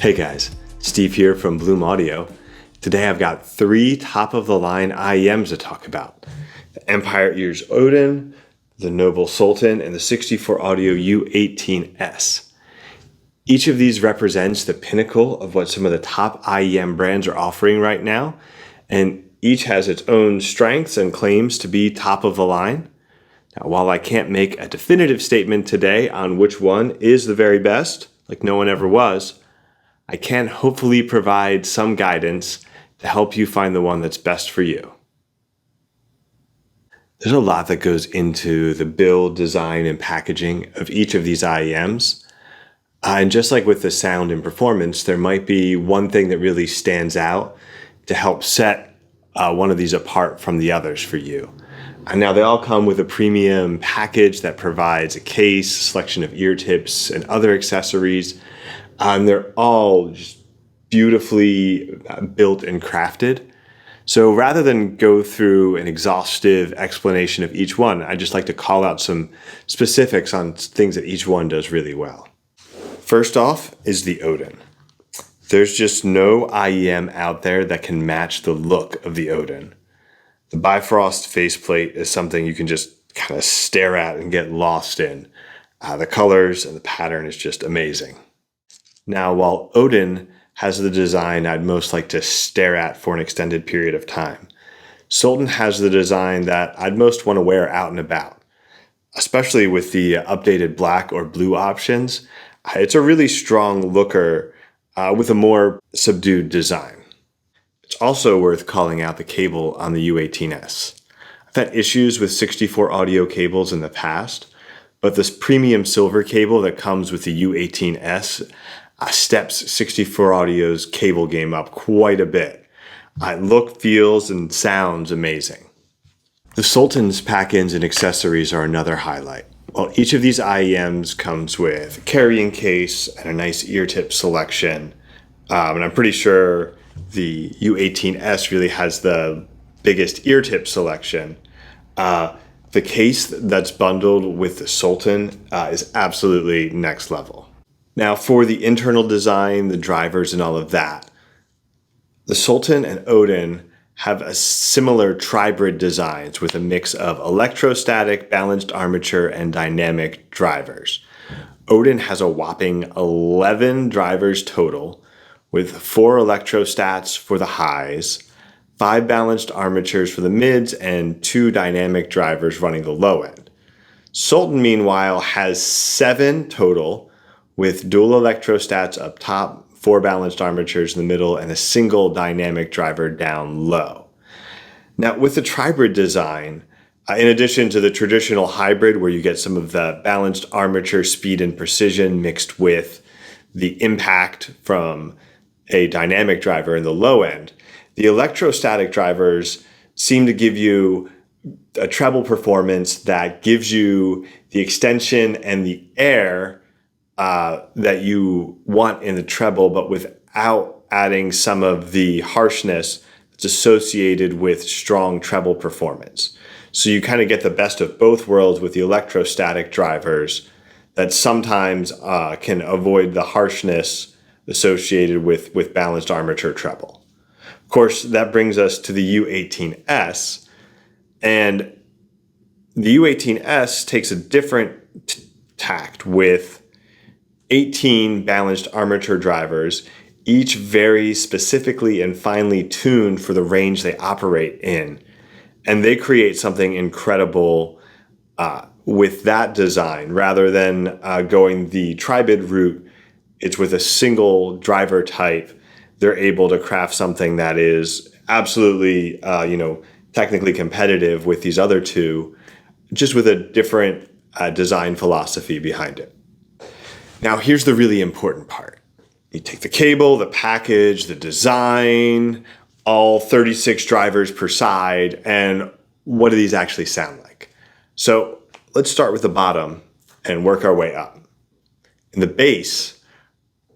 Hey guys, Steve here from Bloom Audio. Today I've got 3 top-of-the-line IEMs to talk about. The Empire Ears Odin, the Noble Sultan, and the 64 Audio U18s. Each of these represents the pinnacle of what some of the top IEM brands are offering right now, and each has its own strengths and claims to be top of the line. Now, while I can't make a definitive statement today on which one is the very best, like no one ever was, I can hopefully provide some guidance to help you find the one that's best for you. There's a lot that goes into the build, design, and packaging of each of these IEMs. And just like with the sound and performance, there might be one thing that really stands out to help set one of these apart from the others for you. And now they all come with a premium package that provides a case, selection of ear tips, and other accessories. And they're all just beautifully built and crafted. So rather than go through an exhaustive explanation of each one, I just like to call out some specifics on things that each one does really well. First off is the Odin. There's just no IEM out there that can match the look of the Odin. The Bifrost faceplate is something you can just kind of stare at and get lost in. The colors and the pattern is just amazing. Now, while Odin has the design I'd most like to stare at for an extended period of time, Sultan has the design that I'd most want to wear out and about, especially with the updated black or blue options. It's a really strong looker with a more subdued design. It's also worth calling out the cable on the U18s. I've had issues with 64 audio cables in the past, but this premium silver cable that comes with the U18s steps 64 Audio's cable game up quite a bit. It look, feels, and sounds amazing. The Sultan's pack-ins and accessories are another highlight. Well, each of these IEMs comes with a carrying case and a nice ear tip selection. And I'm pretty sure the U18s really has the biggest ear tip selection. The case that's bundled with the Sultan is absolutely next level. Now, for the internal design, the drivers, and all of that, the Sultan and Odin have a similar tribrid designs with a mix of electrostatic, balanced armature, and dynamic drivers. Odin has a whopping 11 drivers total, with 4 electrostats for the highs, 5 balanced armatures for the mids, and 2 dynamic drivers running the low end. Sultan, meanwhile, has 7 total, with dual electrostats up top, 4 balanced armatures in the middle, and a single dynamic driver down low. Now, with the tribrid design, in addition to the traditional hybrid where you get some of the balanced armature speed and precision mixed with the impact from a dynamic driver in the low end, the electrostatic drivers seem to give you a treble performance that gives you the extension and the air that you want in the treble, but without adding some of the harshness that's associated with strong treble performance. So you kind of get the best of both worlds with the electrostatic drivers that sometimes can avoid the harshness associated with balanced armature treble. Of course, that brings us to the U18s, and the U18s takes a different tact with 18 balanced armature drivers, each very specifically and finely tuned for the range they operate in. And they create something incredible with that design. Rather than going the tribrid route, it's with a single driver type. They're able to craft something that is absolutely, technically competitive with these other two, just with a different design philosophy behind it. Now, here's the really important part. You take the cable, the package, the design, all 36 drivers per side, and what do these actually sound like? So let's start with the bottom and work our way up. In the bass,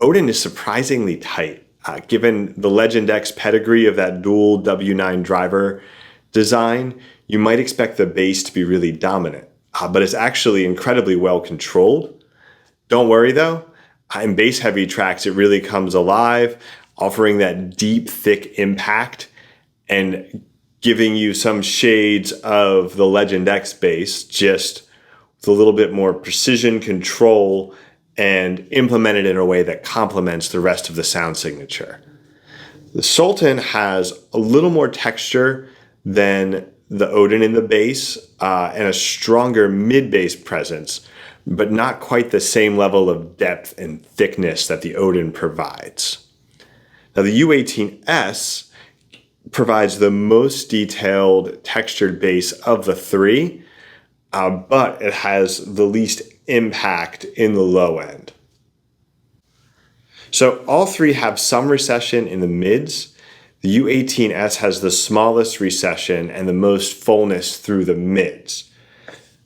Odin is surprisingly tight. Given the Legend X pedigree of that dual W9 driver design, you might expect the bass to be really dominant, but it's actually incredibly well controlled. Don't worry though, In bass heavy tracks, it really comes alive, offering that deep, thick impact and giving you some shades of the Legend X bass, just with a little bit more precision, control, and implemented in a way that complements the rest of the sound signature. The Sultan has a little more texture than the Odin in the bass and a stronger mid-bass presence, but not quite the same level of depth and thickness that the Odin provides. Now the U18s provides the most detailed textured bass of the three, but it has the least impact in the low end. So all three have some recession in the mids. The U18s has the smallest recession and the most fullness through the mids.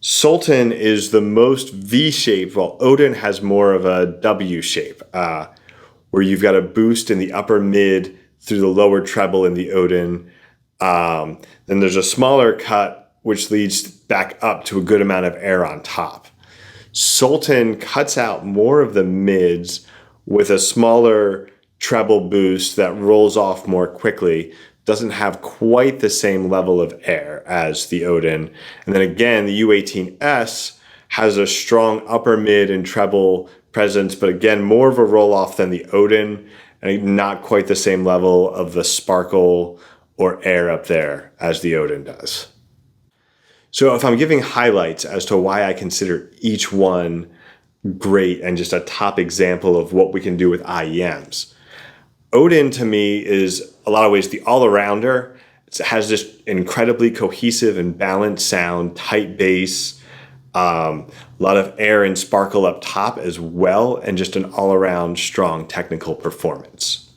Sultan is the most V-shaped, while Odin has more of a W shape, where you've got a boost in the upper mid through the lower treble in the Odin. Then there's a smaller cut, which leads back up to a good amount of air on top. Sultan cuts out more of the mids with a smaller treble boost that rolls off more quickly. Doesn't have quite the same level of air as the Odin. And then again, the U18s has a strong upper mid and treble presence, but again, more of a roll off than the Odin, and not quite the same level of the sparkle or air up there as the Odin does. So if I'm giving highlights as to why I consider each one great and just a top example of what we can do with IEMs, Odin to me is a lot of ways the all-arounder. It has this incredibly cohesive and balanced sound, tight bass, a lot of air and sparkle up top as well, and just an all-around strong technical performance.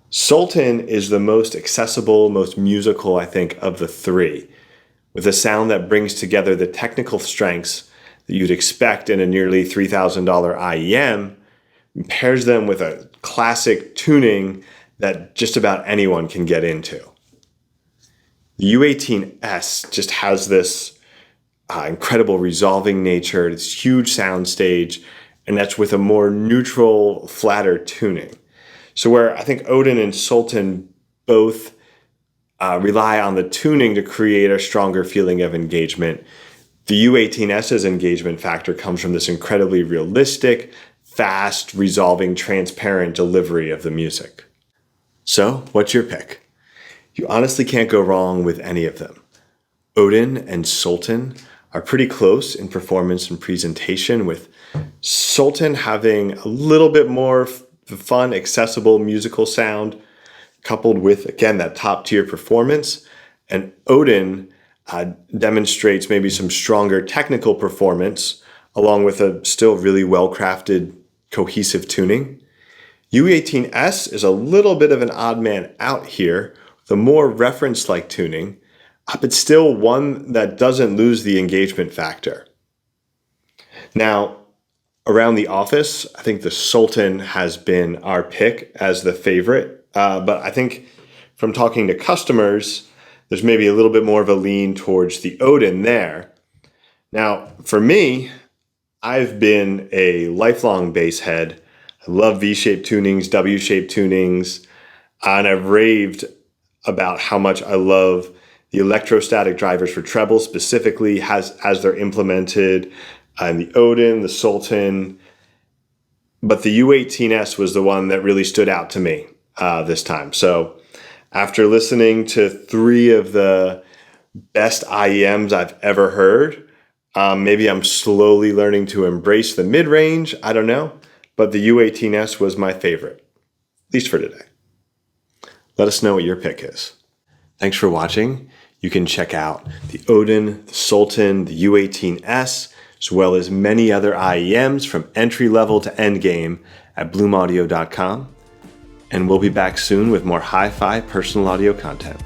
Sultan is the most accessible, most musical, I think, of the three, with a sound that brings together the technical strengths that you'd expect in a nearly $3,000 IEM, and pairs them with a classic tuning that just about anyone can get into. The U18s just has this incredible resolving nature, this huge sound stage, and that's with a more neutral, flatter tuning. So where I think Odin and Sultan both rely on the tuning to create a stronger feeling of engagement, the U18s's engagement factor comes from this incredibly realistic, fast, resolving, transparent delivery of the music. So, what's your pick? You honestly can't go wrong with any of them. Odin and Sultan are pretty close in performance and presentation, with Sultan having a little bit more fun, accessible musical sound, coupled with, again, that top-tier performance. And Odin demonstrates maybe some stronger technical performance, along with a still really well-crafted, cohesive tuning. U18s is a little bit of an odd man out here, with a more reference-like tuning, but still one that doesn't lose the engagement factor. Now, around the office, I think the Sultan has been our pick as the favorite, but I think from talking to customers, there's maybe a little bit more of a lean towards the Odin there. Now, for me, I've been a lifelong bass head. I love V-shaped tunings, W-shaped tunings, and I've raved about how much I love the electrostatic drivers for treble specifically as they're implemented in the Odin, the Sultan. But the U18s was the one that really stood out to me this time. So after listening to three of the best IEMs I've ever heard, maybe I'm slowly learning to embrace the mid-range, I don't know, but the U18s was my favorite, at least for today. Let us know what your pick is. Thanks for watching. You can check out the Odin, the Sultan, the U18s, as well as many other IEMs from entry level to end game at bloomaudio.com. And we'll be back soon with more hi-fi personal audio content.